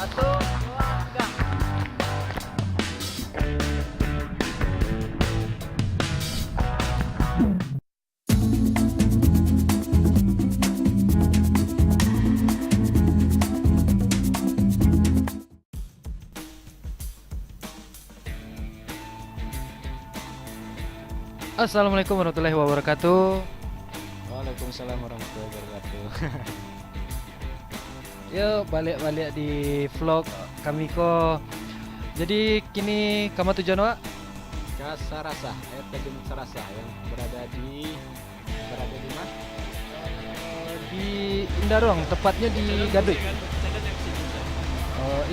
Satu, dua, tiga. Assalamualaikum warahmatullahi wabarakatuh. Waalaikumsalam warahmatullahi wabarakatuh. Yuk balik-balik di vlog kami ko. Jadi kini kamu tujuan Wak? Ke Sarasa, air terjun Sarasa yang berada di mana? Di Indarong, tepatnya di Gaduy.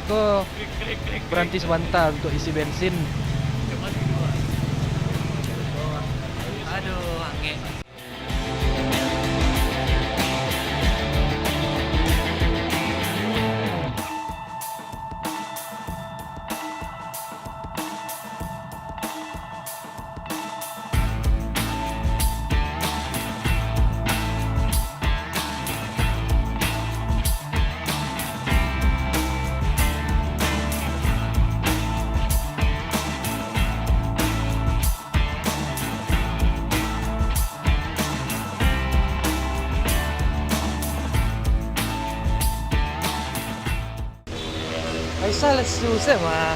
Itu berhenti sebentar untuk isi bensin. Aduh, angin. Faisal susah mah.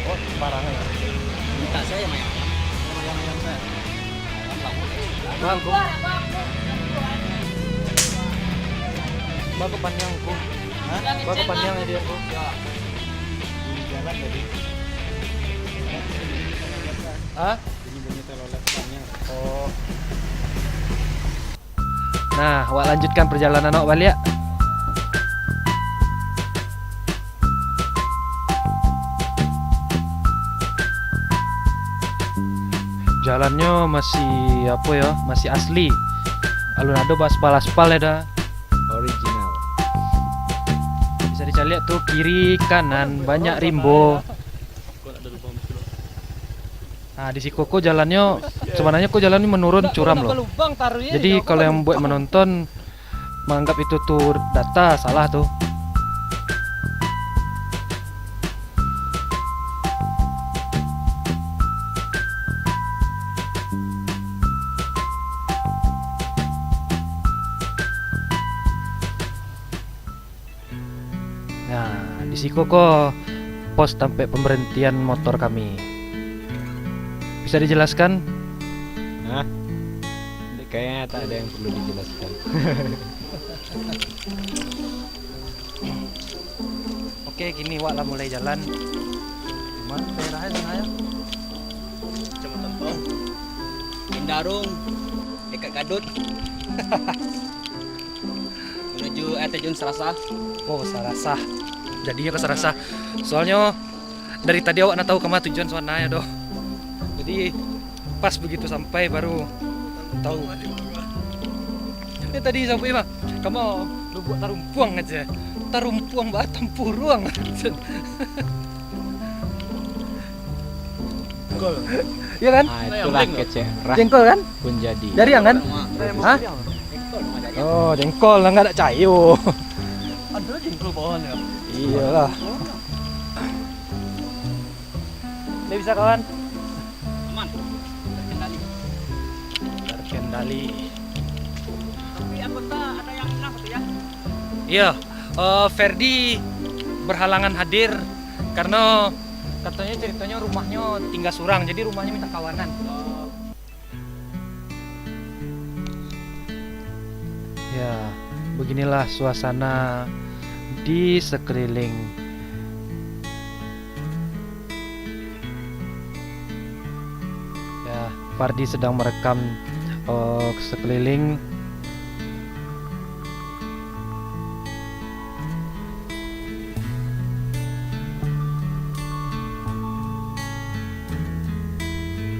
Oh, sembarangan ya. Minta saya Maya. Yang saya. Bang, Bago panjang ko. Hah? Bago panjang dia ko. Ya. Di jalan tadi. Hah? Ini bunyi telolet banyak. Oh. Nah, awak lanjutkan perjalanan awak balik ya. Jalannya masih apa ya? Masih asli. Alun-alun aspal-aspal ya dah. Original. Bisa dicari lihat tuh kiri kanan banyak rimbo. Nah di Sikoko jalannya sebenarnya kok jalannya menurun curam loh. Jadi kalau yang buat menonton menganggap itu tuh data salah tuh. Nah di Sikoko pos sampai pemberhentian motor kami. Bisa dijelaskan? Hah? Kayaknya tak ada yang perlu dijelaskan. Oke, gini Wak lah mulai jalan. Mana daerahnya sana ya? Kecamatan Tong. Indarung. Dekat Gadut. Menuju air terjun Sarasa. Oh, Sarasah. Jadinya ke Sarasah. Soalnya dari tadi awak nak tahu kemana tujuan sana ya doh. Jadi pas begitu sampai baru tahu. Ini tadi sampai mah, kamu lu buat tarumpuang aja. Tarumpuang bah tampuruang. Jengkol. Iya kan? Ah, itulah kecerah Jengkol kan? pun jadi. Dari yang kan? Hah? Oh, jengkol lah nggak ada cayo. Ada jengkol bawaan ya. Iyalah. Ini bisa kawan? Aman. Terkendali. Terkendali. Tapi anggota ada yang hilang betul ya? Iya, Ferdi berhalangan hadir karena katanya ceritanya rumahnya tinggal surang, jadi rumahnya minta kawanan. Ya, beginilah suasana di sekeliling. Ya, Fardi sedang merekam sekeliling.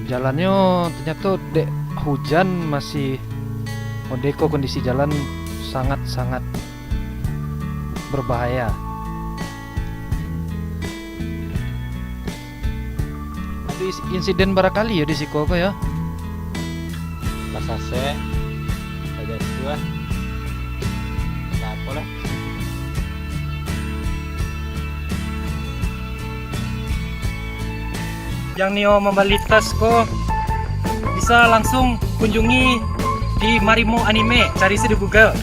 Jalannya ternyata dek hujan masih modeko, kondisi jalan sangat-sangat berbahaya. Ada insiden barangkali ya di Siko ya. Pasase ada dua. Apa lah? Yang Nio membalitas kok bisa langsung kunjungi di Marimo Anime, cari sih di Google.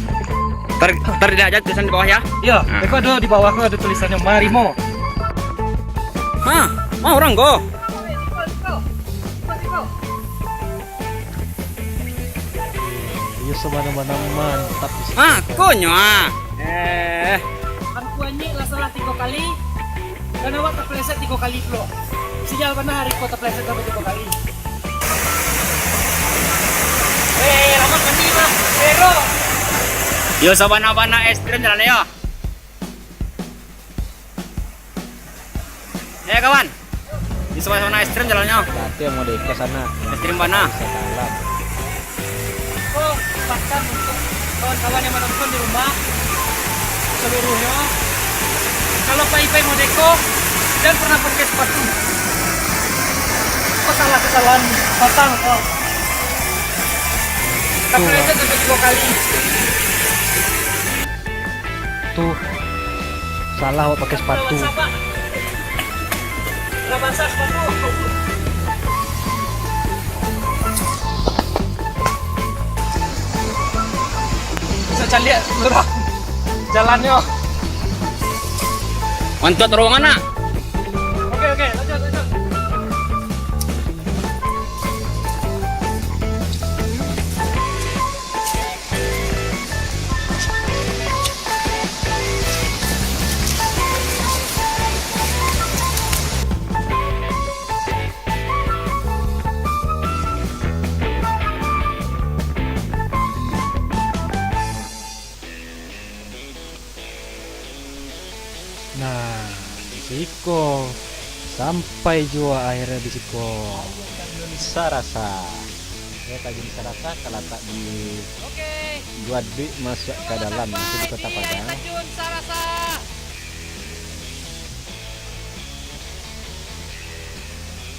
Tidak aja tulisan di bawah ya. Iya, itu ada di bawah kok ada tulisannya Marimo. Hah, mau orang go. Iya semana-mana mantap di situ. Ah, konyo Aku anyi lah salah 3 kali. Dan awak terpleset 3 kali bro. Sejauh mana hari kau terpleset sampai 3 kali. Ramat mandi lah. Pero. Yo sabana-bana ekstrim jalan ya. Kawan. Di sabana ekstrim jalannya. Berarti yang mau ke sana Ekstrim mana? bisa kalah. Oh, bahkan untuk kawan-kawan yang menonton di rumah seluruhnya, kalau pai-pai mau deko dan pernah pakai sepatu, kesalahan fatal kok. Tapi itu sampai 2 kali. Tuh, salah kok pakai sepatu. Nggak basah sepatu. Bisa lihat lurah jalannya. Mantot ruangan na. Oke, lanjut. Nah, di Siko sampai juga akhirnya di Siko. Sarasa. Ya Tanjung Sarasa terletak di Dua D masuk ke dalam masih di Kota Padang.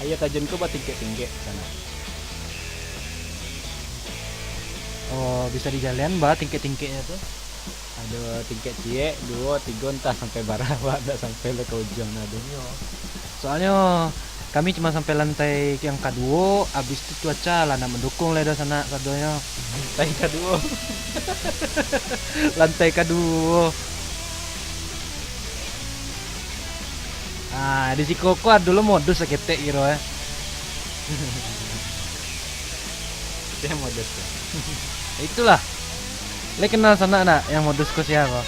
Ayo Tanjung ke buat tinggi-tinggi sana. Oh, bisa di jalan mbak tingkit-tingkitnya tuh. Ada tingkat cie, 2, 3 entah sampai barawa, enggak sampai le ke ujung adanya. Soalnya kami cuma sampai lantai yang kedua, habis itu cuaca lana mendukung lah sana kadonya. Lantai kedua. Lantai kedua. Ah, di Sikoko dulu modus seketek gitu ya. Dia modus ya. Itulah. Le kenal sana nak yang modus ko siapa?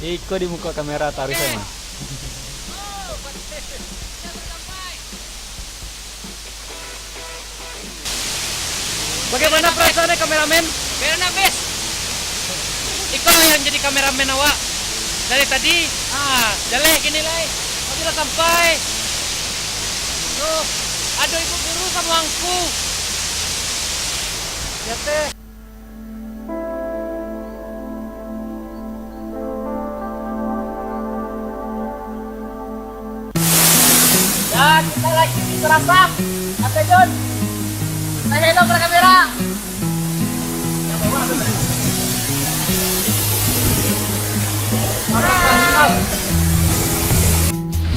Iko di muka kamera tarik sama. Bagaimana perasaannya kameramen? Karena bes. Iko yang jadi kameramen awak. Dari tadi, jalan gini lah. Sudah sampai. Tuh, ada ibu guru sama angku. Ya teh. Ya, kita lagi di Serasa. Apa John? Saya hello ke kamera.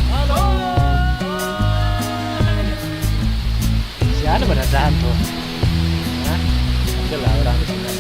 Halo. Siapa beneran tuh? Hah? Ada lah orang di sini.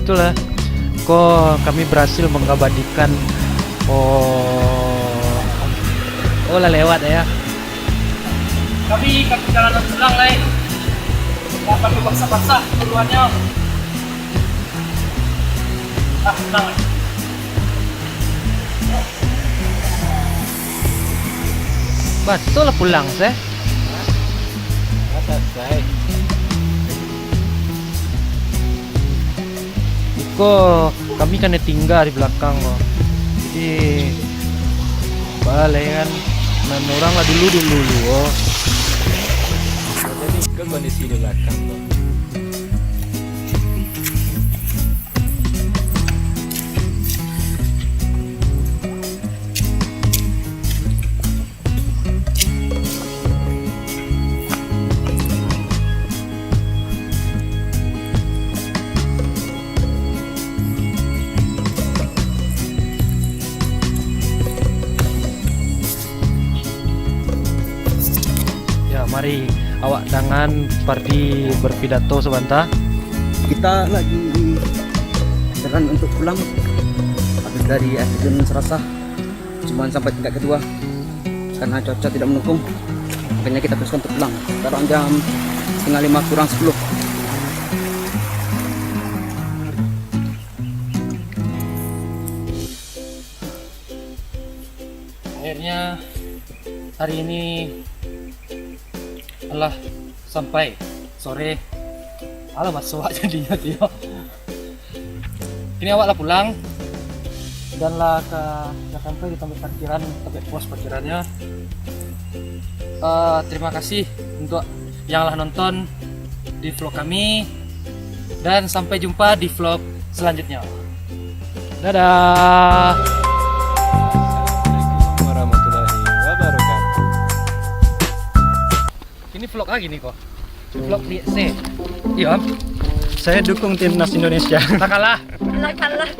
itulah kok kami berhasil mengabadikan lah lewat ya. Kami perjalanan pulang lah. Nggak perlu basah-basah keluarnya. Pulang lah. Betul lah pulang saya. Selesai. Kok kami kan tinggal di belakang loh. Jadi balik kan orang lah dulu oh. Jadi ke kondisi di belakang tuh. Mari awak jangan seperti berpidato sebentar. Kita lagi jalan untuk pulang habis dari Stasiun Serasa, cuman sampai tingkat kedua karena cuaca tidak mendukung, makanya kita teruskan untuk pulang. Sekarang jam 4:30 kurang 10. Akhirnya hari ini telah sampai sore. Alamat soak jadinya Tio. Ini awak lah pulang dan lah ke Jakarta di tempat parkiran, tempat pos parkirannya. Terima kasih untuk yang lah nonton di vlog kami dan sampai jumpa di vlog selanjutnya. Dadah. Assalamualaikum warahmatullahi wabarakatuh. Ini vlog lagi nih kok. Vlog di C. Iya. Saya dukung timnas Indonesia. Tak kalah. kalah.